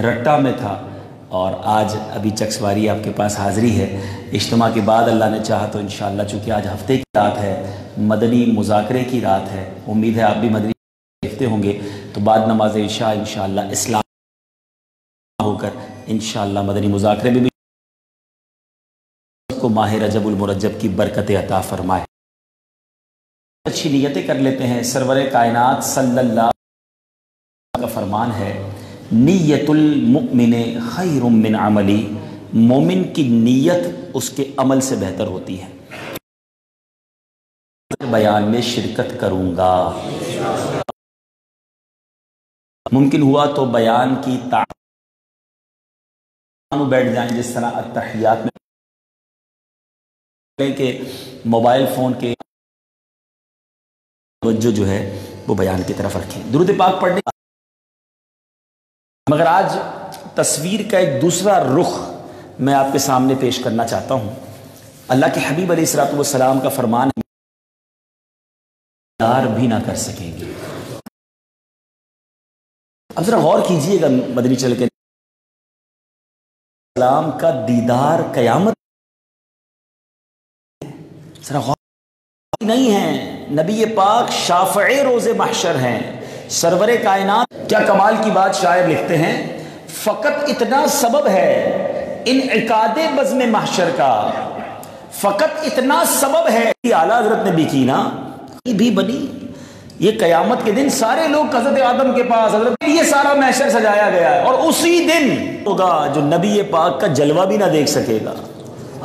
رٹا میں تھا اور آج ابھی چکسواری آپ کے پاس حاضری ہے۔ اجتماع کے بعد اللہ نے چاہا تو انشاءاللہ چونکہ آج ہفتے کی رات ہے، مدنی مذاکرے کی رات ہے، امید ہے آپ بھی مدنی دیکھتے ہوں گے، تو بعد نماز عشاء انشاءاللہ اسلام ہو کر انشاءاللہ مدنی مذاکرے میں بھی کو ماہ رجب المرجب کی برکت عطا فرمائے۔ اچھی نیتیں کر لیتے ہیں۔ سرور کائنات صلی اللہ علیہ وسلم کا فرمان ہے، نیت المؤمن خیر من عملی، مومن کی نیت اس کے عمل سے بہتر ہوتی ہے۔ بیان میں شرکت کروں گا، ممکن ہوا تو بیان کی بیٹھ جائیں، جس طرح التحیات میں کہ موبائل فون کے توجہ جو ہے وہ بیان کی طرف رکھیں، درود پاک پڑھنے۔ مگر آج تصویر کا ایک دوسرا رخ میں آپ کے سامنے پیش کرنا چاہتا ہوں۔ اللہ کے حبیب علیہ الصلوۃ والسلام کا فرمان ہے، دیدار بھی نہ کر سکیں گے۔ اب ذرا غور کیجئے گا، مدنی چل کے سلام کا دیدار قیامت ذرا غور نہیں ہے۔ نبی پاک شافع روز محشر ہیں، سرور کائنات۔ کیا کمال کی بات شاعر لکھتے ہیں، فقط اتنا سبب ہے انعقاد بزم محشر کا، فقط اتنا سبب ہے۔ اعلیٰ حضرت نے بھی کی نا، یہ بھی بنی، یہ قیامت کے دن سارے لوگ حضرت آدم کے پاس، حضرت یہ سارا محشر سجایا گیا ہے، اور اسی دن ہوگا جو نبی پاک کا جلوہ بھی نہ دیکھ سکے گا،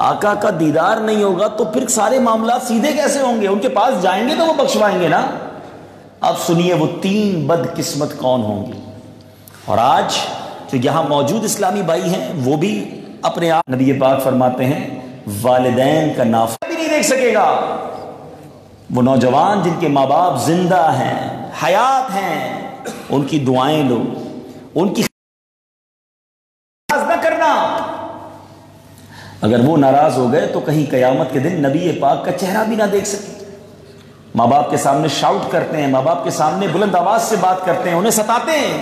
آقا کا دیدار نہیں ہوگا، تو پھر سارے معاملات سیدھے کیسے ہوں گے؟ ان کے پاس جائیں گے تو وہ بخشوائیں گے نا۔ اب سنیے وہ 3 بدقسمت کون ہوں گی۔ اور آج جو یہاں موجود اسلامی بھائی ہیں وہ بھی اپنے آپ، نبی پاک فرماتے ہیں والدین کا نافرمان بھی نہیں دیکھ سکے گا۔ وہ نوجوان جن کے ماں باپ زندہ ہیں، حیات ہیں، ان کی دعائیں لو، ان کی نہ کرنا۔ اگر وہ ناراض ہو گئے تو کہیں قیامت کے دن نبی پاک کا چہرہ بھی نہ دیکھ سکے۔ ماں باپ کے سامنے شاؤٹ کرتے ہیں، ماں باپ کے سامنے بلند آواز سے بات کرتے ہیں، انہیں ستاتے ہیں،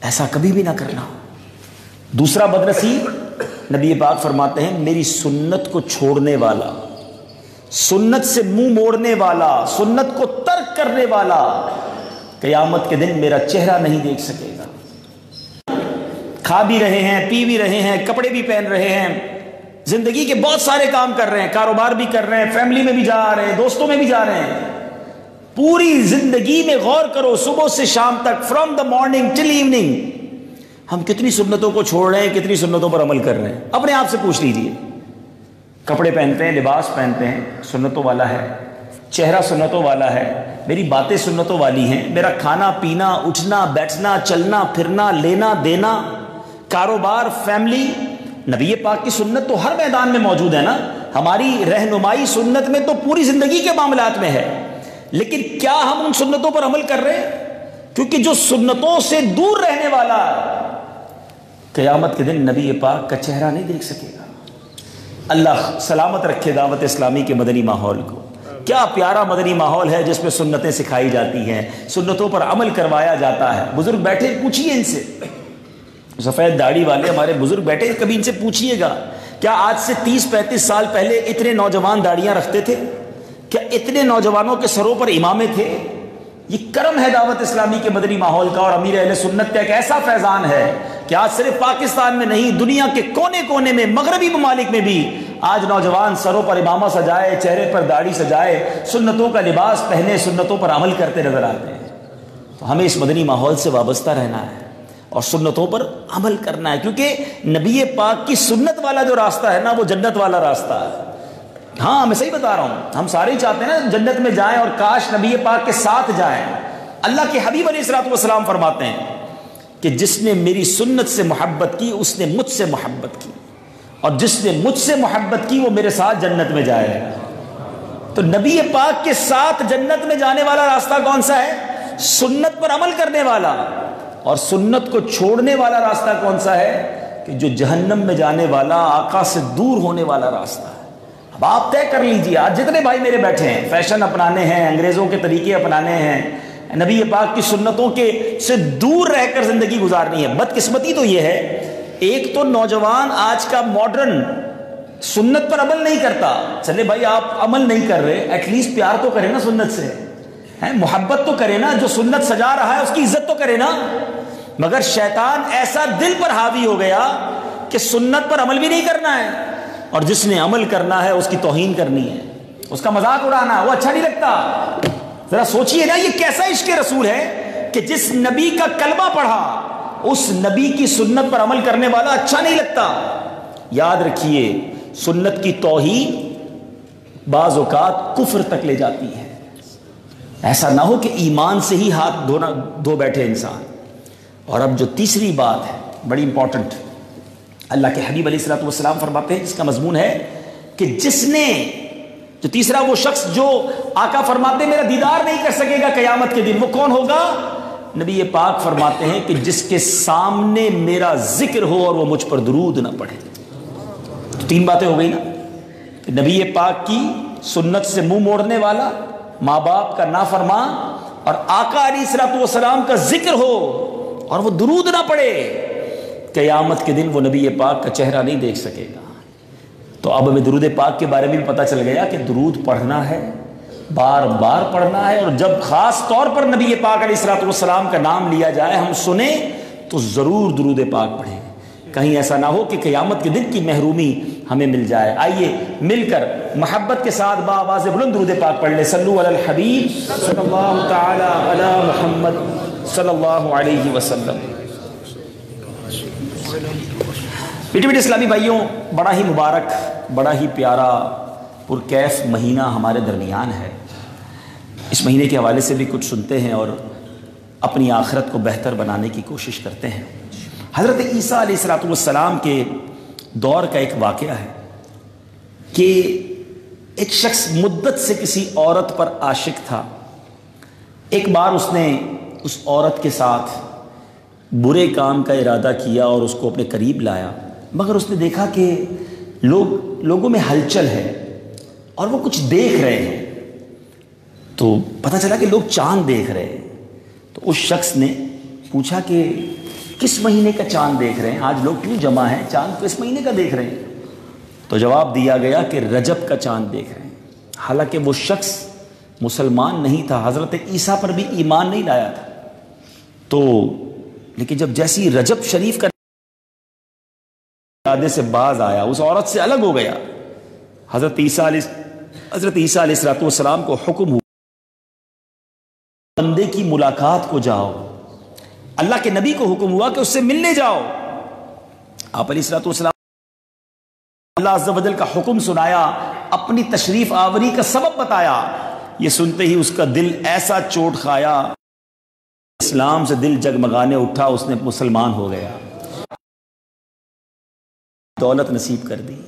ایسا کبھی بھی نہ کرنا۔ دوسرا بدنصیب، نبی پاک فرماتے ہیں میری سنت کو چھوڑنے والا، سنت سے منہ موڑنے والا، سنت کو ترک کرنے والا قیامت کے دن میرا چہرہ نہیں دیکھ سکے گا۔ کھا بھی رہے ہیں، پی بھی رہے ہیں، کپڑے بھی پہن رہے ہیں، زندگی کے بہت سارے کام کر رہے ہیں، کاروبار بھی کر رہے ہیں، فیملی میں بھی جا رہے ہیں، دوستوں میں بھی جا رہے ہیں، پوری زندگی میں غور کرو، صبح سے شام تک، from the morning till evening, ہم کتنی سنتوں کو چھوڑ رہے ہیں، کتنی سنتوں پر عمل کر رہے ہیں؟ اپنے آپ سے پوچھ لیجئے۔ کپڑے پہنتے ہیں، لباس پہنتے ہیں، سنتوں والا ہے، چہرہ سنتوں والا ہے، میری باتیں سنتوں والی ہیں، میرا کھانا پینا، اٹھنا بیٹھنا، چلنا پھرنا، لینا دینا، کاروبار، فیملی، نبی پاک کی سنت تو ہر میدان میں موجود ہے نا۔ ہماری رہنمائی سنت میں تو پوری زندگی کے معاملات میں ہے، لیکن کیا ہم ان سنتوں پر عمل کر رہے ہیں؟ کیونکہ جو سنتوں سے دور رہنے والا قیامت کے دن نبی پاک کا چہرہ نہیں دیکھ سکے گا۔ اللہ سلامت رکھے دعوت اسلامی کے مدنی ماحول کو۔ کیا پیارا مدنی ماحول ہے جس میں سنتیں سکھائی جاتی ہیں، سنتوں پر عمل کروایا جاتا ہے۔ بزرگ بیٹھے، پوچھئے ان سے، سفید داڑھی والے ہمارے بزرگ بیٹھے، کبھی ان سے پوچھئے گا کیا آج سے 30-35 سال پہلے اتنے نوجوان داڑیاں رکھتے تھے؟ کیا اتنے نوجوانوں کے سروں پر امامے تھے؟ یہ کرم ہے دعوت اسلامی کے مدنی ماحول کا، اور امیر اہل سنت کا ایک ایسا فیضان ہے کہ آج صرف پاکستان میں نہیں، دنیا کے کونے کونے میں، مغربی ممالک میں بھی آج نوجوان سروں پر امامہ سجائے، چہرے پر داڑھی سجائے، سنتوں کا لباس پہنے، سنتوں پر عمل کرتے نظر آتے ہیں۔ تو ہمیں اس مدنی ماحول سے وابستہ رہنا ہے اور سنتوں پر عمل کرنا ہے، کیونکہ نبی پاک کی سنت والا جو راستہ ہے نا، وہ جنت والا راستہ ہے۔ ہاں میں صحیح بتا رہا ہوں، ہم سارے ہی چاہتے ہیں نا جنت میں جائیں، اور کاش نبی پاک کے ساتھ جائیں۔ اللہ کے حبیب علیہ الصلوۃ والسلام فرماتے ہیں کہ جس نے میری سنت سے محبت کی اس نے مجھ سے محبت کی، اور جس نے مجھ سے محبت کی وہ میرے ساتھ جنت میں جائے گا۔ تو نبی پاک کے ساتھ جنت میں جانے والا راستہ کون سا ہے؟ سنت پر عمل کرنے والا۔ اور سنت کو چھوڑنے والا راستہ کون سا ہے؟ کہ جو جہنم میں جانے والا، آقا سے دور ہونے والا راستہ ہے۔ اب آپ طے کر لیجئے، آج جتنے بھائی میرے بیٹھے ہیں، فیشن اپنانے ہیں، انگریزوں کے طریقے اپنانے ہیں، نبی پاک کی سنتوں کے سے دور رہ کر زندگی گزارنی ہے۔ بدقسمتی تو یہ ہے، ایک تو نوجوان آج کا ماڈرن سنت پر عمل نہیں کرتا۔ چلے بھائی آپ عمل نہیں کر رہے، ایٹ لیسٹ پیار تو کرے نا سنت سے، محبت تو کرے نا، جو سنت سجا رہا ہے اس کی عزت تو کرے نا۔ مگر شیطان ایسا دل پر حاوی ہو گیا کہ سنت پر عمل بھی نہیں کرنا ہے، اور جس نے عمل کرنا ہے اس کی توہین کرنی ہے، اس کا مذاق اڑانا، وہ اچھا نہیں لگتا۔ ذرا سوچئے نا یہ کیسا عشق رسول ہے کہ جس نبی کا کلمہ پڑھا اس نبی کی سنت پر عمل کرنے والا اچھا نہیں لگتا۔ یاد رکھیے سنت کی توہین بعض اوقات کفر تک لے جاتی ہے۔ ایسا نہ ہو کہ ایمان سے ہی ہاتھ دھو بیٹھے انسان۔ اور اب جو تیسری بات ہے بڑی امپورٹنٹ، اللہ کے حبیب علیہ الصلوۃ والسلام فرماتے ہیں، جس کا مضمون ہے کہ جس نے جو تیسرا وہ شخص جو آقا فرماتے ہیں میرا دیدار نہیں کر سکے گا قیامت کے دن، وہ کون ہوگا؟ نبی پاک فرماتے ہیں کہ جس کے سامنے میرا ذکر ہو اور وہ مجھ پر درود نہ پڑھے۔ تو تین باتیں ہو گئی نا، کہ نبی پاک کی سنت سے منہ موڑنے والا، ماں باپ کا نافرمان، اور آقا علیہ الصلوۃ والسلام کا ذکر ہو اور وہ درود نہ پڑھے، قیامت کے دن وہ نبی پاک کا چہرہ نہیں دیکھ سکے گا۔ تو اب ہمیں درود پاک کے بارے میں بھی پتہ چل گیا کہ درود پڑھنا ہے، بار بار پڑھنا ہے، اور جب خاص طور پر نبی پاک علیہ الصلوۃ والسلام کا نام لیا جائے، ہم سنیں تو ضرور درود پاک پڑھیں، کہیں ایسا نہ ہو کہ قیامت کے دن کی محرومی ہمیں مل جائے۔ آئیے مل کر محبت کے ساتھ باآواز بلند درود پاک پڑھ لیں۔ صلو علی الحبیب صلی اللہ تعالی علی محمد صلی اللہ علیہ وسلم۔ بیٹے بیٹے اسلامی بھائیوں، بڑا ہی مبارک، بڑا ہی پیارا پرکیف مہینہ ہمارے درمیان ہے۔ اس مہینے کے حوالے سے بھی کچھ سنتے ہیں اور اپنی آخرت کو بہتر بنانے کی کوشش کرتے ہیں۔ حضرت عیسیٰ علیہ الصلوۃ والسلام کے دور کا ایک واقعہ ہے کہ ایک شخص مدت سے کسی عورت پر عاشق تھا۔ ایک بار اس نے اس عورت کے ساتھ برے کام کا ارادہ کیا اور اس کو اپنے قریب لایا، مگر اس نے دیکھا کہ لوگوں میں ہلچل ہے اور وہ کچھ دیکھ رہے ہیں۔ تو پتہ چلا کہ لوگ چاند دیکھ رہے ہیں۔ تو اس شخص نے پوچھا کہ کس مہینے کا چاند دیکھ رہے ہیں، آج لوگ کیوں جمع ہیں، چاند کس مہینے کا دیکھ رہے ہیں؟ تو جواب دیا گیا کہ رجب کا چاند دیکھ رہے ہیں۔ حالانکہ وہ شخص مسلمان نہیں تھا، حضرت عیسیٰ پر بھی ایمان نہیں لایا تھا۔ تو لیکن جب جیسی رجب شریف کا ارادے سے باز آیا، اس عورت سے الگ ہو گیا، حضرت عیسیٰ علیہ الصلوۃ والسلام کو حکم ہوا بندے کی ملاقات کو جاؤ۔ اللہ کے نبی کو حکم ہوا کہ اس سے ملنے جاؤ۔ آپ علیہ الصلوۃ والسلام اللہ عز و جل کا حکم سنایا، اپنی تشریف آوری کا سبب بتایا۔ یہ سنتے ہی اس کا دل ایسا چوٹ کھایا، اسلام سے دل جگمگانے اٹھا، اس نے مسلمان ہو گیا، دولت نصیب کر دی۔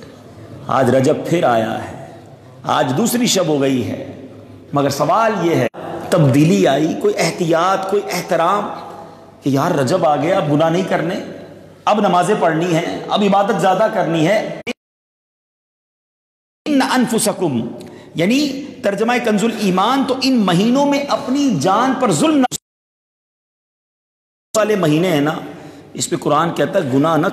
آج رجب پھر آیا ہے، آج دوسری شب ہو گئی ہے، مگر سوال یہ ہے تبدیلی آئی، کوئی احتیاط، کوئی احترام کہ یار رجب آ گیا، اب گناہ نہیں کرنے، اب نمازیں پڑھنی ہیں، اب عبادت زیادہ کرنی ہے۔ ان انفسکم، یعنی ترجمہ کنز الایمان، تو ان مہینوں میں اپنی جان پر ظلم نہ، والے مہینے ہیں نا، اس پہ قرآن کہتا ہے گناہ نہ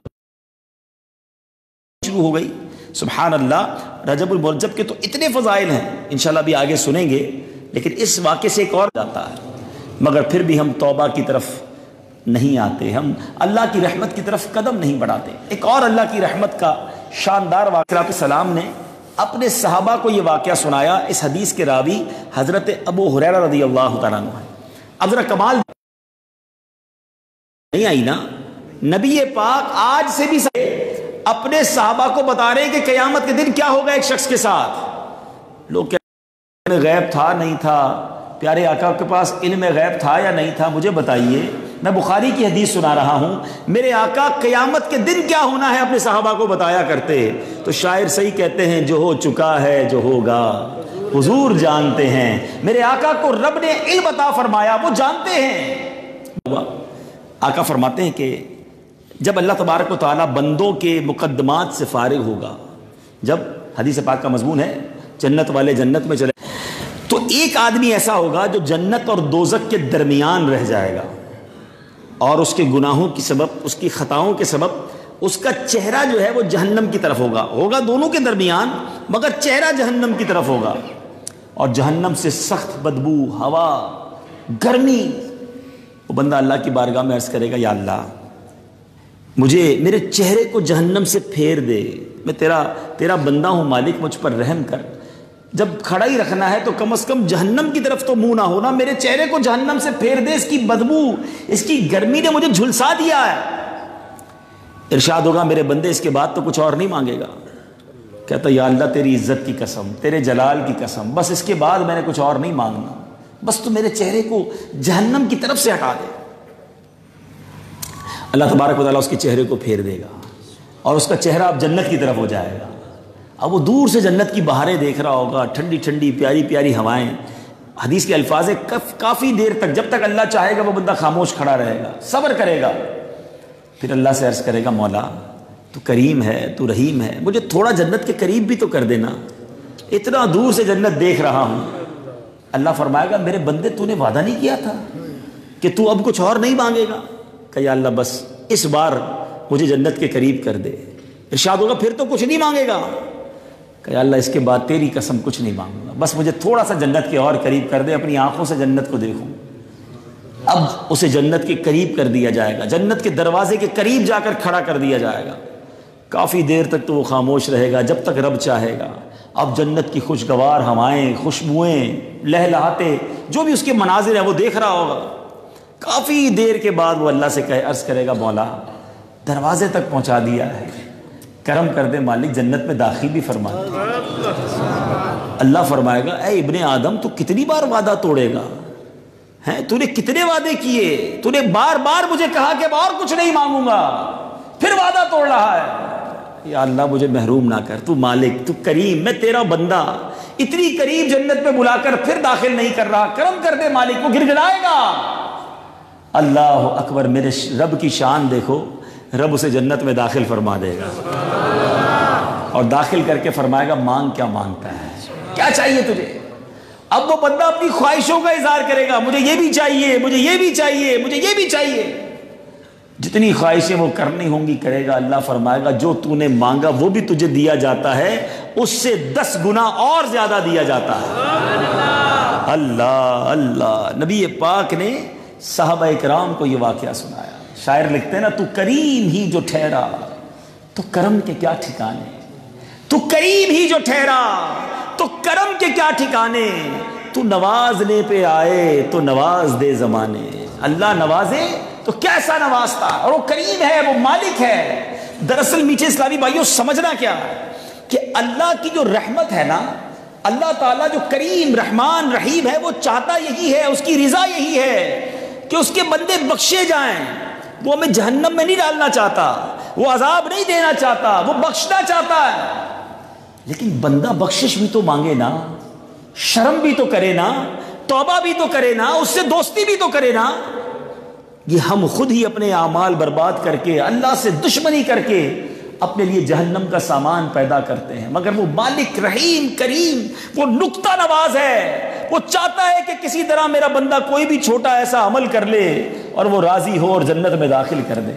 شروع ہو گئی۔ سبحان اللہ، رجب المرجب کے تو اتنے فضائل ہیں، انشاءاللہ بھی آگے سنیں گے، لیکن اس واقعے سے ایک اور جاتا ہے، مگر پھر بھی ہم توبہ کی طرف نہیں آتے، ہم اللہ کی رحمت کی طرف قدم نہیں بڑھاتے۔ ایک اور اللہ کی رحمت کا شاندار واقعہ، السلام نے اپنے صحابہ کو یہ واقعہ سنایا۔ اس حدیث کے راوی حضرت ابو ہریرہ رضی اللہ تعالیٰ عنہ ہے۔ اب ذرا کمال نہیں آئی نا، نبی پاک آج سے بھی اپنے صحابہ کو بتا رہے ہیں کہ قیامت کے دن کیا ہوگا ایک شخص کے ساتھ۔ لوگ کہتے ہیں غیب تھا نہیں تھا، پیارے آقا کے پاس علم غیب تھا یا نہیں تھا، مجھے بتائیے، میں بخاری کی حدیث سنا رہا ہوں، میرے آقا قیامت کے دن کیا ہونا ہے اپنے صحابہ کو بتایا کرتے۔ تو شاعر صحیح کہتے ہیں، جو ہو چکا ہے جو ہوگا حضور جانتے ہیں۔ میرے آقا کو رب نے علم عطا فرمایا، وہ جانتے ہیں۔ آقا فرماتے ہیں کہ جب اللہ تبارک و تعالیٰ بندوں کے مقدمات سے فارغ ہوگا، جب حدیث پاک کا مضمون ہے جنت والے جنت میں چلے، تو ایک آدمی ایسا ہوگا جو جنت اور دوزخ کے درمیان رہ جائے گا، اور اس کے گناہوں کی سبب، اس کی خطاؤں کے سبب اس کا چہرہ جو ہے وہ جہنم کی طرف ہوگا دونوں کے درمیان، مگر چہرہ جہنم کی طرف ہوگا، اور جہنم سے سخت بدبو، ہوا، گرمی۔ وہ بندہ اللہ کی بارگاہ میں عرض کرے گا، یا اللہ مجھے میرے چہرے کو جہنم سے پھیر دے، میں تیرا بندہ ہوں مالک، مجھ پر رحم کر۔ جب کھڑا ہی رکھنا ہے تو کم از کم جہنم کی طرف تو منہ نہ ہونا، میرے چہرے کو جہنم سے پھیر دے، اس کی بدبو، اس کی گرمی نے مجھے جھلسا دیا ہے۔ ارشاد ہوگا میرے بندے اس کے بعد تو کچھ اور نہیں مانگے گا، کہتا یا اللہ تیری عزت کی قسم، تیرے جلال کی قسم، بس اس کے بعد میں نے کچھ اور نہیں مانگنا، بس تو میرے چہرے کو جہنم کی طرف سے ہٹا دے۔ اللہ تبارک و تعالیٰ اس کے چہرے کو پھیر دے گا، اور اس کا چہرہ اب جنت کی طرف ہو جائے گا۔ اب وہ دور سے جنت کی بہاریں دیکھ رہا ہوگا، ٹھنڈی ٹھنڈی پیاری پیاری ہوائیں۔ حدیث کے الفاظ ہے کافی دیر تک، جب تک اللہ چاہے گا وہ بندہ خاموش کھڑا رہے گا، صبر کرے گا، پھر اللہ سے عرض کرے گا مولا تو کریم ہے، تو رحیم ہے، مجھے تھوڑا جنت کے قریب بھی تو کر دینا، اتنا دور سے جنت دیکھ رہا ہوں۔ اللہ فرمائے گا میرے بندے تو نے وعدہ نہیں کیا تھا کہ تو اب کچھ اور نہیں مانگے گا؟ کہ یا اللہ بس اس بار مجھے جنت کے قریب کر دے۔ ارشاد ہوگا پھر تو کچھ نہیں مانگے گا؟ کہ یا اللہ اس کے بعد تیری قسم کچھ نہیں مانگوں گا، بس مجھے تھوڑا سا جنت کے اور قریب کر دے، اپنی آنکھوں سے جنت کو دیکھوں۔ اب اسے جنت کے قریب کر دیا جائے گا، جنت کے دروازے کے قریب جا کر کھڑا کر دیا جائے گا۔ کافی دیر تک تو وہ خاموش رہے گا جب تک رب چاہے گا۔ اب جنت کی خوشگوار ہوائیں، خوشبوئیں، لہلہاتے، جو بھی اس کے مناظر ہیں وہ دیکھ رہا ہوگا۔ کافی دیر کے بعد وہ اللہ سے عرض کرے گا مولا دروازے تک پہنچا دیا ہے، کرم کر دے مالک، جنت میں داخل بھی فرما دے۔ اللہ فرمائے گا اے ابن آدم تو کتنی بار وعدہ توڑے گا؟ تو نے کتنے وعدے کیے؟ تو نے بار بار مجھے کہا کہ اب اور کچھ نہیں مانگوں گا، پھر وعدہ توڑ رہا ہے۔ یا اللہ مجھے محروم نہ کر، تو مالک، تو کریم، میں تیرا بندہ، اتنی قریب جنت میں بلا کر پھر داخل نہیں کر رہا، کرم کر دے مالک۔ وہ گر گڑائے گا۔ اللہ اکبر، میرے رب کی شان دیکھو، رب اسے جنت میں داخل فرما دے گا، اور داخل کر کے فرمائے گا مانگ، کیا مانگتا ہے، کیا چاہیے تجھے؟ اب وہ بندہ اپنی خواہشوں کا اظہار کرے گا، مجھے یہ بھی چاہیے، مجھے یہ بھی چاہیے، مجھے یہ بھی چاہیے۔ جتنی خواہشیں وہ کرنی ہوں گی کرے گا۔ اللہ فرمائے گا جو تو نے مانگا وہ بھی تجھے دیا جاتا ہے، اس سے 10 گنا اور زیادہ دیا جاتا ہے۔ اللہ اللہ، نبی پاک نے صحابہ اکرام کو یہ واقعہ سنایا۔ شاعر لکھتے ہیں نا، تو کریم ہی جو ٹھہرا تو کرم کے کیا ٹھکانے، تو کریم ہی جو ٹھہرا تو کرم کے کیا ٹھکانے، تو نوازنے پہ آئے تو نواز دے زمانے۔ اللہ نوازے تو کیسا نوازتا، اور وہ کریم ہے، وہ مالک ہے۔ دراصل میٹھے اسلامی بھائیوں سمجھنا کیا ہے کہ اللہ کی جو رحمت ہے نا، اللہ تعالیٰ جو کریم رحمان رحیم ہے، وہ چاہتا یہی ہے، اس کی رضا یہی ہے کہ اس کے بندے بخشے جائیں۔ وہ ہمیں جہنم میں نہیں ڈالنا چاہتا، وہ عذاب نہیں دینا چاہتا، وہ بخشنا چاہتا ہے۔ لیکن بندہ بخشش بھی تو مانگے نا، شرم بھی تو کرے نا، توبہ بھی تو کرے نا، اس سے دوستی بھی تو کرے نا۔ یہ ہم خود ہی اپنے اعمال برباد کر کے، اللہ سے دشمنی کر کے اپنے لیے جہنم کا سامان پیدا کرتے ہیں۔ مگر وہ مالک رحیم کریم، وہ نکتہ نواز ہے، وہ چاہتا ہے کہ کسی طرح میرا بندہ کوئی بھی چھوٹا ایسا عمل کر لے اور وہ راضی ہو اور جنت میں داخل کر دے۔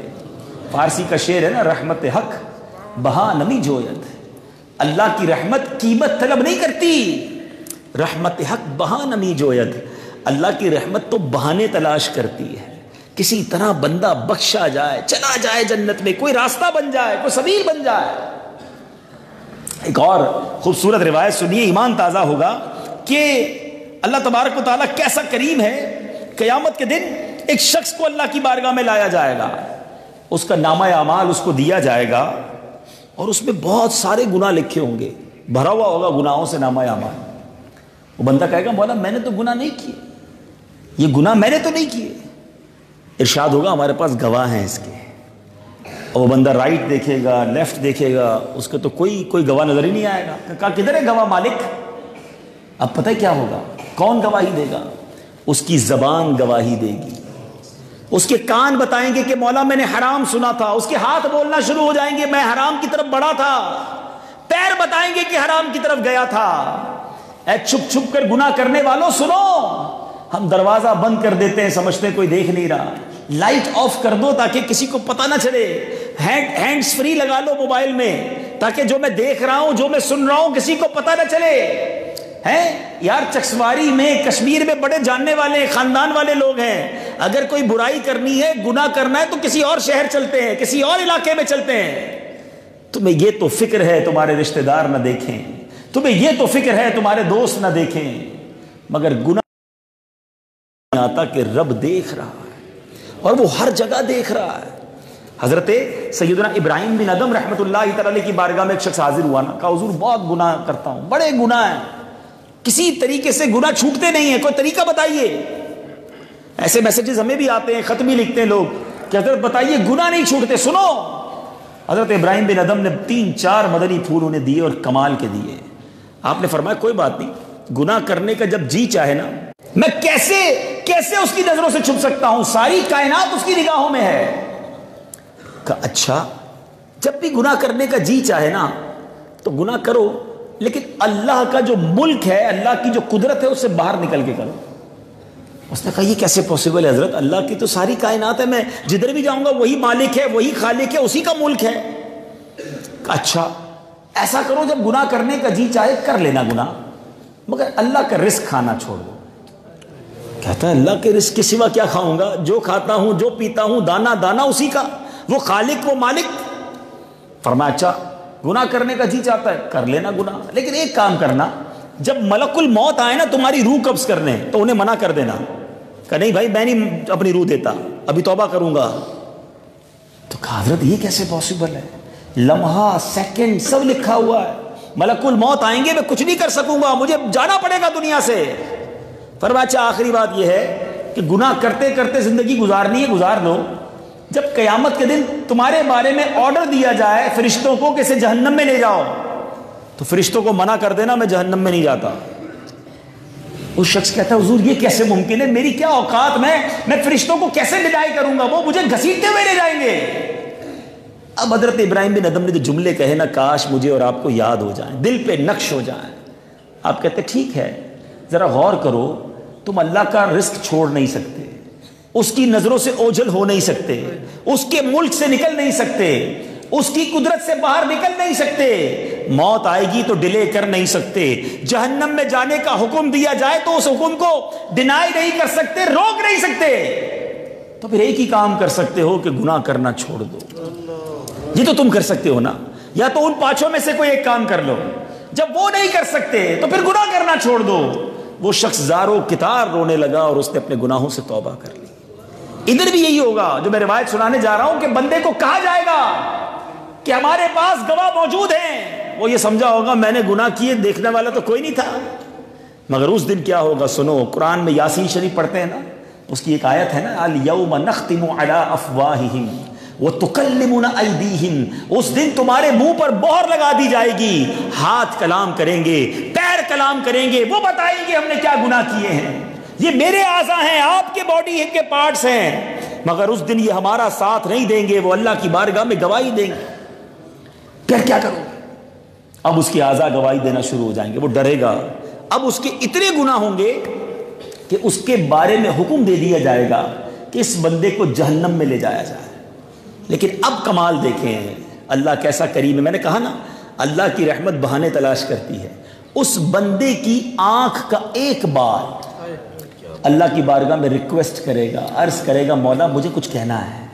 فارسی کا شعر ہے نا، رحمت حق بہا نمی جوید، اللہ کی رحمت قیمت طلب نہیں کرتی، رحمت حق بہا نمی جوید، اللہ کی رحمت تو بہانے تلاش کرتی ہے، کسی طرح بندہ بخشا جائے، چلا جائے جنت میں، کوئی راستہ بن جائے، کوئی سبیل بن جائے۔ ایک اور خوبصورت روایت سنیے، ایمان تازہ ہوگا کہ اللہ تبارک و تعالیٰ کیسا کریم ہے۔ قیامت کے دن ایک شخص کو اللہ کی بارگاہ میں لایا جائے گا، اس کا نامہ اعمال اس کو دیا جائے گا، اور اس میں بہت سارے گناہ لکھے ہوں گے، بھرا ہوا ہوگا گناہوں سے نامہ اعمال۔ وہ بندہ کہے گا مولا میں نے تو گناہ نہیں کیے، یہ گناہ میں نے تو نہیں کیے۔ ارشاد ہوگا ہمارے پاس گواہ ہیں اس کے، اور وہ بندہ رائٹ دیکھے گا، لیفٹ دیکھے گا، اس کو تو کوئی گواہ نظر ہی نہیں آئے گا۔ کہا کدھر ہے گواہ مالک؟ اب پتہ کیا ہوگا، کون گواہی دے گا؟ اس کی زبان گواہی دے گی، اس کے کان بتائیں گے کہ مولا میں نے حرام سنا تھا، اس کے ہاتھ بولنا شروع ہو جائیں گے میں حرام کی طرف بڑھا تھا، پیر بتائیں گے کہ حرام کی طرف گیا تھا۔ اے چھپ چھپ کر گناہ کرنے والوں سنو، ہم دروازہ بند کر دیتے ہیں، سمجھتے ہیں کوئی دیکھ نہیں رہا، لائٹ آف کر دو تاکہ کسی کو پتہ نہ چلے، ہینڈز فری لگا لو موبائل میں تاکہ جو میں دیکھ رہا ہوں، جو میں سن رہا ہوں، کسی کو پتہ نہ چلے۔ ہیں یار چکسواری میں، کشمیر میں بڑے جاننے والے خاندان والے لوگ ہیں، اگر کوئی برائی کرنی ہے، گناہ کرنا ہے تو کسی اور شہر چلتے ہیں، کسی اور علاقے میں چلتے ہیں۔ تمہیں یہ تو فکر ہے تمہارے رشتہ دار نہ دیکھیں، تمہیں یہ تو فکر ہے تمہارے دوست نہ دیکھیں، مگر گناہ آتا کہ رب دیکھ رہا ہے اور وہ ہر جگہ دیکھ رہا ہے۔ حضرت سیدنا ابراہیم بن ادم رحمۃ اللہ تعالی کی بارگاہ میں ایک شخص حاضر ہوا نا، کہا حضور بہت گناہ کرتا ہوں، بڑے گناہ ہیں، کسی طریقے سے گناہ چھوٹتے نہیں ہیں، کوئی طریقہ بتائیے۔ ایسے میسیجز ہمیں بھی آتے ہیں، خط بھی لکھتے ہیں لوگ کہ حضرت بتائیے گناہ نہیں چھوٹتے۔ سنو، حضرت ابراہیم بن ادم نے 3-4 مدنی پھول انہیں دیے اور کمال کے دیے۔ آپ نے فرمایا کوئی بات نہیں، گناہ کرنے کا جب جی چاہے نا، میں کیسے اس کی نظروں سے چھپ سکتا ہوں، ساری کائنات اس کی نگاہوں میں ہے۔ کہا اچھا، جب بھی گناہ کرنے کا جی چاہے نا تو گناہ کرو، لیکن اللہ کا جو ملک ہے، اللہ کی جو قدرت ہے، اس سے باہر نکل کے کرو۔ اس نے کہا یہ کیسے پوسیبل ہے حضرت، اللہ کی تو ساری کائنات ہے، میں جدھر بھی جاؤں گا وہی مالک ہے، وہی خالق ہے، اسی کا ملک ہے۔ اچھا ایسا کرو، جب گناہ کرنے کا جی چاہے کر لینا گناہ، مگر اللہ کا رزق کھانا چھوڑ دو۔ کہتا ہے اللہ کے رزق کے سوا کیا کھاؤں گا، جو کھاتا ہوں جو پیتا ہوں دانا دانا اسی کا، وہ خالق وہ مالک۔ فرمایا اچھا گناہ کرنے کا جی چاہتا ہے کر لینا گناہ، لیکن ایک کام کرنا، جب ملک الموت آئے نا تمہاری روح قبض کرنے تو انہیں منع کر دینا کہ نہیں بھائی میں نہیں اپنی روح دیتا، ابھی توبہ کروں گا۔ تو کہا حضرت یہ کیسے پاسبل ہے، لمحہ سیکنڈ سب لکھا ہوا ہے، ملک الموت آئیں گے میں کچھ نہیں کر سکوں گا، مجھے جانا پڑے گا دنیا سے۔ فرمایا اچھا آخری بات یہ ہے کہ گناہ کرتے کرتے زندگی گزارنی ہے، گزار دو، جب قیامت کے دن تمہارے بارے میں آرڈر دیا جائے فرشتوں کو کہ اسے جہنم میں لے جاؤ، تو فرشتوں کو منع کر دینا میں جہنم میں نہیں جاتا۔ اس شخص کہتا ہے حضور یہ کیسے ممکن ہے، میری کیا اوقات، میں فرشتوں کو کیسے وداعی کروں گا، وہ مجھے گھسیٹتے ہوئے لے جائیں گے۔ اب حضرت ابراہیم بن ادم نے جو جملے کہے نا، کاش مجھے اور آپ کو یاد ہو جائیں، دل پہ نقش ہو جائیں۔ آپ کہتے ٹھیک ہے، ذرا غور کرو، تم اللہ کا رزق چھوڑ نہیں سکتے، اس کی نظروں سے اوجھل ہو نہیں سکتے، اس کے ملک سے نکل نہیں سکتے، اس کی قدرت سے باہر نکل نہیں سکتے، موت آئے گی تو ڈیلے کر نہیں سکتے، جہنم میں جانے کا حکم دیا جائے تو اس حکم کو ڈینائی نہیں کر سکتے، روک نہیں سکتے، تو پھر ایک ہی کام کر سکتے ہو کہ گناہ کرنا چھوڑ دو۔ یہ تو تم کر سکتے ہو نا، یا تو ان پانچوں میں سے کوئی ایک کام کر لو، جب وہ نہیں کر سکتے تو پھر گناہ کرنا چھوڑ دو۔ وہ شخص زاروں کتار رونے لگا اور اس نے اپنے گناہوں سے توبہ کر لی۔ ادھر بھی یہی ہوگا جو میں روایت سنانے جا رہا ہوں کہ بندے کو کہا جائے گا کہ ہمارے پاس گواہ موجود ہیں، وہ یہ سمجھا ہوگا میں نے گناہ کیے، دیکھنے والا تو کوئی نہیں تھا، مگر اس دن کیا ہوگا سنو، قرآن میں یاسین شریف پڑھتے ہیں نا، اس کی ایک آیت ہے نا، الیوم نختم علی افواہہم وتکلمنا ایدیہم، اس دن تمہارے منہ پر مہر لگا دی جائے گی، ہاتھ کلام کریں گے، پیر کلام کریں گے، وہ بتائیں گے ہم نے کیا گناہ کیے ہیں، یہ میرے اعضاء ہیں، آپ کے باڈی کے پارٹس ہیں، مگر اس دن یہ ہمارا ساتھ نہیں دیں گے، وہ اللہ کی بارگاہ میں گواہی دیں گے۔ پھر کیا کرو گے؟ اب اس کی اعضاء گواہی دینا شروع ہو جائیں گے، وہ ڈرے گا، اب اس کے اتنے گناہ ہوں گے کہ اس کے بارے میں حکم دے دیا جائے گا کہ اس بندے کو جہنم میں لے جایا جائے۔ لیکن اب کمال دیکھیں اللہ کیسا کریم ہے، میں نے کہا نا اللہ کی رحمت بہانے تلاش کرتی ہے، اس بندے کی آنکھ کا ایک بال اللہ کی بارگاہ میں ریکویسٹ کرے گا، عرض کرے گا مولا مجھے کچھ کہنا ہے،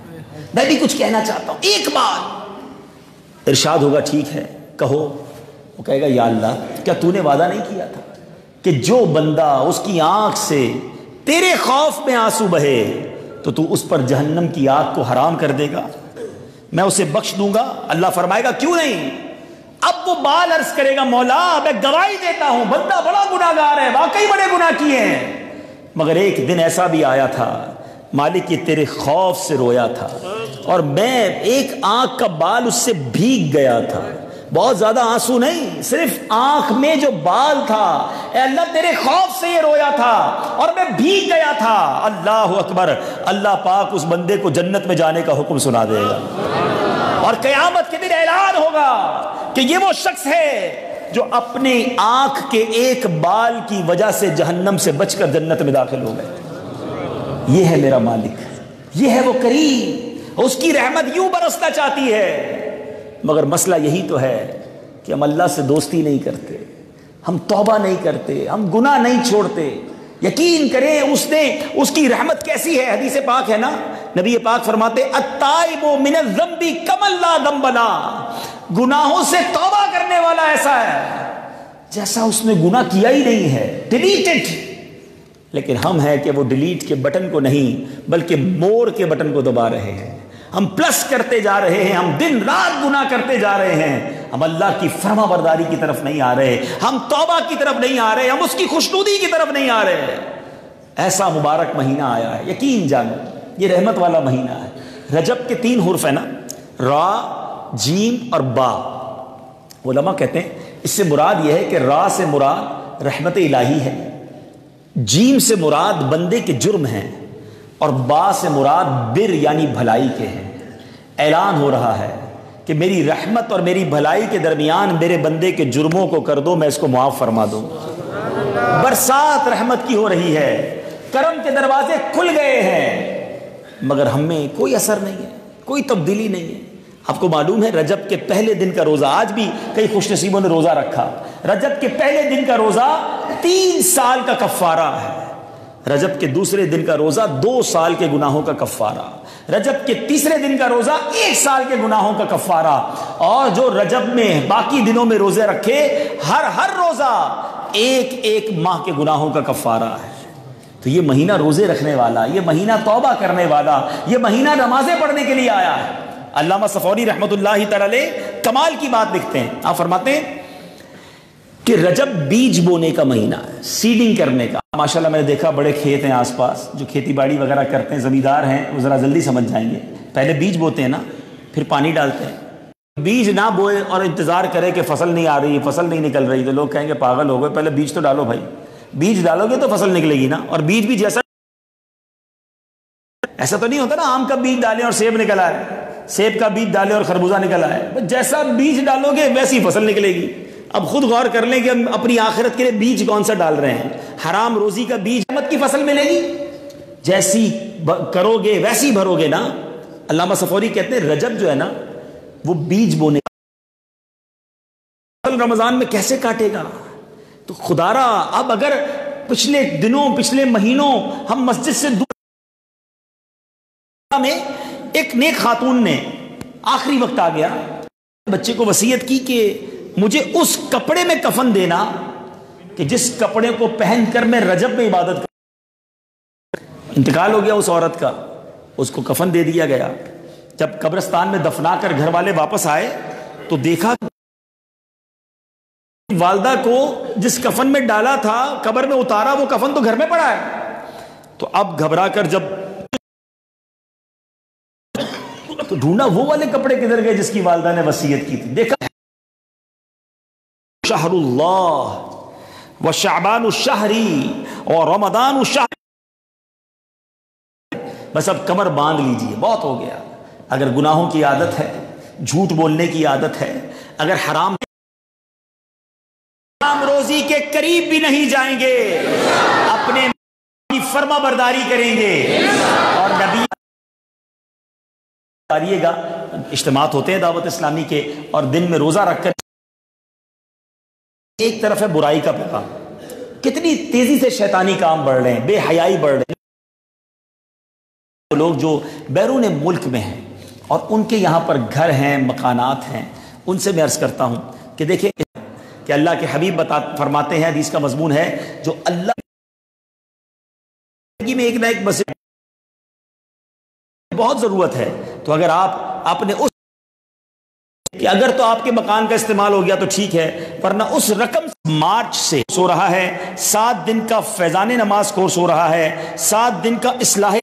میں بھی کچھ کہنا چاہتا ہوں، ایک بار ارشاد ہوگا ٹھیک ہے کہو، وہ کہے گا یا اللہ کیا تو نے وعدہ نہیں کیا تھا کہ جو بندہ اس کی آنکھ سے تیرے خوف میں آنسو بہے تو اس پر جہنم کی آگ کو حرام کر دے گا، میں اسے بخش دوں گا۔ اللہ فرمائے گا کیوں نہیں، اب وہ بال عرض کرے گا مولا میں گواہی دیتا ہوں بندہ بڑا گناہگار ہے، واقعی بڑے گناہ کیے ہیں، مگر ایک دن ایسا بھی آیا تھا مالک یہ تیرے خوف سے رویا تھا اور میں ایک آنکھ کا بال اس سے بھیگ گیا تھا، بہت زیادہ آنسو نہیں، صرف آنکھ میں جو بال تھا، اے اللہ تیرے خوف سے یہ رویا تھا اور میں بھیگ گیا تھا۔ اللہ اکبر، اللہ پاک اس بندے کو جنت میں جانے کا حکم سنا دے گا، اور قیامت کے دن اعلان ہوگا کہ یہ وہ شخص ہے جو اپنے آنکھ کے ایک بال کی وجہ سے جہنم سے بچ کر جنت میں داخل ہو گئے۔ یہ ہے میرا مالک، یہ ہے وہ کریم، اس کی رحمت یوں برسنا چاہتی ہے۔ مگر مسئلہ یہی تو ہے کہ ہم اللہ سے دوستی نہیں کرتے، ہم توبہ نہیں کرتے، ہم گناہ نہیں چھوڑتے۔ یقین کریں اس کی رحمت کیسی ہے، حدیث پاک ہے نا، نبی پاک فرماتے التائب من الذنب کمن لا ذنب له، گناہوں سے توبہ کرنے والا ایسا ہے جیسا اس نے گناہ کیا ہی نہیں ہے، ڈیلیٹڈ۔ لیکن ہم ہیں کہ وہ ڈیلیٹ کے بٹن کو نہیں بلکہ مور کے بٹن کو دبا رہے ہیں، ہم پلس کرتے جا رہے ہیں، ہم دن رات گناہ کرتے جا رہے ہیں، ہم اللہ کی فرما برداری کی طرف نہیں آ رہے، ہم توبہ کی طرف نہیں آ رہے، ہم اس کی خوشنودی کی طرف نہیں آ رہے۔ ایسا مبارک مہینہ آیا ہے، یقین جانو یہ رحمت والا مہینہ ہے۔ رجب کے 3 حرف ہیں نا، را، جیم اور با۔ علماء کہتے ہیں اس سے مراد یہ ہے کہ را سے مراد رحمت الہی ہے، جیم سے مراد بندے کے جرم ہیں، اور با سے مراد بر یعنی بھلائی کے ہیں۔ اعلان ہو رہا ہے کہ میری رحمت اور میری بھلائی کے درمیان میرے بندے کے جرموں کو کر دو، میں اس کو معاف فرما دوں۔ برسات رحمت کی ہو رہی ہے، کرم کے دروازے کھل گئے ہیں، مگر ہم میں کوئی اثر نہیں ہے، کوئی تبدیلی نہیں ہے۔ آپ کو معلوم ہے رجب کے پہلے دن کا روزہ، آج بھی کئی خوش نصیبوں نے روزہ رکھا، رجب کے پہلے دن کا روزہ 3 سال کا کفارہ ہے، رجب کے دوسرے دن کا روزہ 2 سال کے گناہوں کا کفارہ، رجب کے تیسرے دن کا روزہ 1 سال کے گناہوں کا کفارہ، اور جو رجب میں باقی دنوں میں روزے رکھے ہر روزہ 1 ماہ کے گناہوں کا کفارہ ہے۔ تو یہ مہینہ روزے رکھنے والا، یہ مہینہ توبہ کرنے والا، یہ مہینہ نمازیں پڑھنے کے لیے آیا ہے۔ علامہ صفوری رحمۃ اللہ تعالی علیہ کمال کی بات لکھتے ہیں، آپ فرماتے ہیں کہ رجب بیج بونے کا مہینہ ہے، سیڈنگ کرنے کا۔ ماشاءاللہ میں نے دیکھا بڑے کھیت ہیں آس پاس، جو کھیتی باڑی وغیرہ کرتے ہیں، زمیندار ہیں، وہ ذرا جلدی سمجھ جائیں گے۔ پہلے بیج بوتے ہیں نا، پھر پانی ڈالتے ہیں۔ بیج نہ بوئے اور انتظار کرے کہ فصل نہیں آ رہی، فصل نہیں نکل رہی، تو لوگ کہیں گے پاگل ہو گئے، پہلے بیج تو ڈالو بھائی، بیج ڈالو گے تو فصل نکلے گی نا۔ اور بیج بھی جیسا ایسا تو نہیں ہوتا نا آم کا بیج ڈالیں اور سیب نکل آئے، سیب کا بیج ڈالیں اور خربوزہ نکل آئے، جیسا بیج ڈالو گے ویسی فصل نکلے گی۔ اب خود غور کر لیں کہ ہم اپنی آخرت کے لیے بیج کون سا ڈال رہے ہیں۔ حرام روزی کا بیج رحمت کی فصل ملے گی، جیسی کرو گے ویسی بھرو گے نا۔ علامہ صفوری کہتے ہیں رجب جو ہے نا وہ بیج بونے، رمضان میں کیسے کاٹے گا؟ تو خدا را اب اگر پچھلے دنوں پچھلے مہینوں ہم مسجد سے دور میں ایک نیک خاتون نے آخری وقت آ گیا، بچے کو وصیت کی کہ مجھے اس کپڑے میں کفن دینا کہ جس کپڑے کو پہن کر میں رجب میں عبادت کروں۔ انتقال ہو گیا اس عورت کا، اس کو کفن دے دیا گیا۔ جب قبرستان میں دفنا کر گھر والے واپس آئے تو دیکھا والدہ کو جس کفن میں ڈالا تھا قبر میں اتارا، وہ کفن تو گھر میں پڑا ہے۔ تو اب گھبرا کر جب تو ڈھونڈا وہ والے کپڑے کدھر گئے جس کی والدہ نے وصیت کی تھی، دیکھا شہر اللہ و شعبان الشہری اور رمضان الشہر، بس اب کمر باندھ لیجئے، بہت ہو گیا۔ اگر گناہوں کی عادت ہے، جھوٹ بولنے کی عادت ہے، اگر حرام روزی کے قریب بھی نہیں جائیں گے، اپنے کی فرما برداری کریں گے، اور نبی گا اجتماعات ہوتے ہیں دعوت اسلامی کے، اور دن میں روزہ رکھ کر ایک طرف ہے برائی کا پیغام، کتنی تیزی سے شیطانی کام بڑھ رہے ہیں، بے حیائی بڑھ رہے ہیں۔ لوگ جو بیرون ملک میں ہیں اور ان کے یہاں پر گھر ہیں، مکانات ہیں، ان سے میں عرض کرتا ہوں کہ دیکھیں کہ اللہ کے حبیب فرماتے ہیں، حدیث کا مضمون ہے، جو اللہ میں ایک نہ ایک مسجد بہت ضرورت ہے، تو اگر آپ نے اس کہ اگر تو آپ کے مکان کا استعمال ہو گیا تو ٹھیک ہے، ورنہ اس رقم مارچ سے ہو رہا ہے، 7 دن کا فیضان نماز کورس ہو رہا ہے، 7 دن کا اصلاح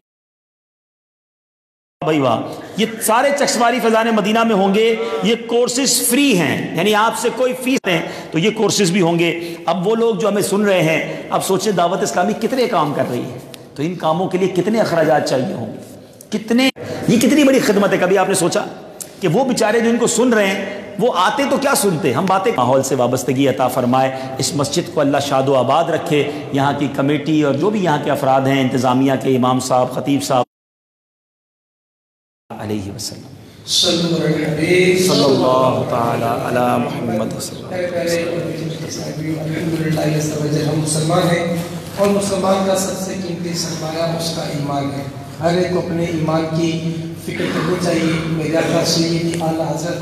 بھائی واہ، یہ سارے چکسواری فیضان مدینہ میں ہوں گے، یہ کورسز فری ہیں، یعنی آپ سے کوئی فیس نہیں، تو یہ کورسز بھی ہوں گے۔ اب وہ لوگ جو ہمیں سن رہے ہیں، اب سوچیں دعوت اسلامی کتنے کام کر رہی ہے، تو ان کاموں کے لیے کتنے اخراجات چاہیے ہوں گے، یہ کتنی بڑی خدمت ہے۔ کبھی آپ نے سوچا کہ وہ بیچارے جو ان کو سن رہے ہیں وہ آتے تو کیا سنتے، ہم باتیں. ماحول سے وابستگی عطا فرمائے، اس مسجد کو اللہ شاد و آباد رکھے، یہاں کی کمیٹی اور جو بھی یہاں کے افراد ہیں، انتظامیہ کے امام صاحب، خطیب صاحب علیہ وسلم. صلی اللہ تعالی علی محمد. الحمدللہ ہم مسلمان ہیں، اور مسلمان کا سب سے قیمتی سرمایہ اس کا ایمان ہے. ہر ایک کو اپنے ایمان کی فکر کرنی چاہیے. میرے آقا سیدی اعلیٰ حضرت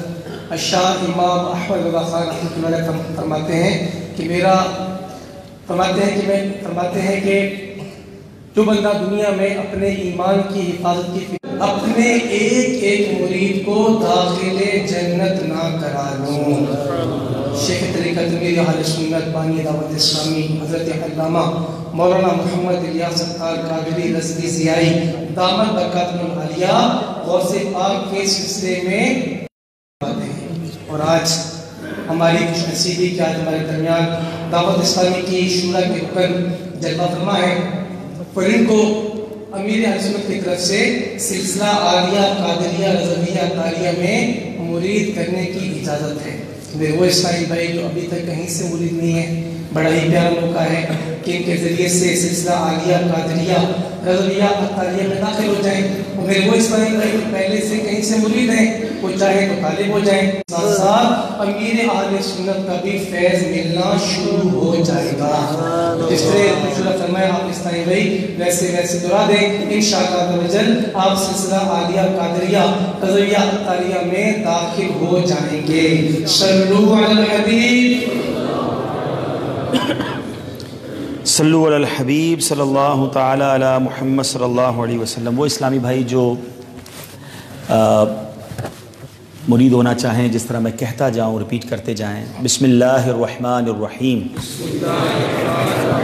الشاہ امام احمد رضا خان رحمۃ اللہ علیہ فرماتے ہیں کہ جو بندہ دنیا میں اپنے ایمان کی حفاظت کی فکر اپنے ایک ایک مرید کو داخل جنت نہ کرا لوں. شیخ طریقت امیر اہل سنت بانی دعوت اسلامی حضرت علامہ مولانا محمد الیاس ستار قادری رضوی ضیائی دامت برکاتہ العالیہ غوث پاک کے سلسلے میں باتیں ہیں. اور آج ہماری خوش نصیبی کہ آج ہمارے درمیان دعوت اسلامی کی شورا کے رکن جلوہ فرما ہے، اور ان کو امیر اہل سنت کی طرف سے سلسلہ عالیہ قادریہ رضویہ عطاریہ میں مرید کرنے کی اجازت ہے. میرے وہ اسماعیل بھائی جو ابھی تک کہیں سے مرید نہیں ہے، بڑا ہی پیارا موقع ہے کہ ان کے ذریعے سے سلسلہ عالیہ قادریہ رضویہ عطاریہ میں داخل ہو جائیں. اور میرے وہ اسماعیل بھائی جو پہلے سے کہیں سے مرید ہیں، وہ چاہے تو طالب ہو جائیں. ساتھ ساتھ امیر اہل سنت کا بھی فیض ملنا شروع ہو جائے گا. اس طرح مشورہ فرمایا آپ اسماعیل بھائی ویسے دعا دیں، انشاءاللہ آپ سلسلہ عالیہ قادریہ رضویہ عطاریہ میں داخل ہو جائیں گے. صلو علی الحبیب صلو علی الحبیب صلی اللہ تعالی علی محمد صلی اللہ علیہ وسلم. وہ اسلامی بھائی جو مرید ہونا چاہیں، جس طرح میں کہتا جاؤں رپیٹ کرتے جائیں. بسم اللہ الرحمن الرحیم.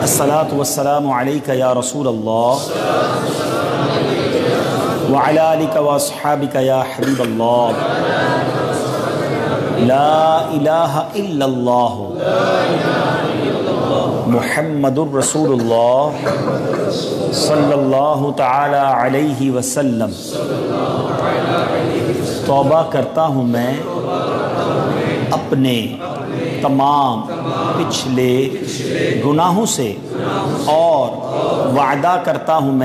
الصلاۃ والسلام علیک یا رسول اللہ وعلی آلک واصحابک یا حبیب اللہ. لا الہ الا اللہ محمد الرسول اللہ صلی اللہ تعالی علیہ وسلم. توبہ کرتا ہوں میں اپنے تمام پچھلے گناہوں سے، اور وعدہ کرتا ہوں میں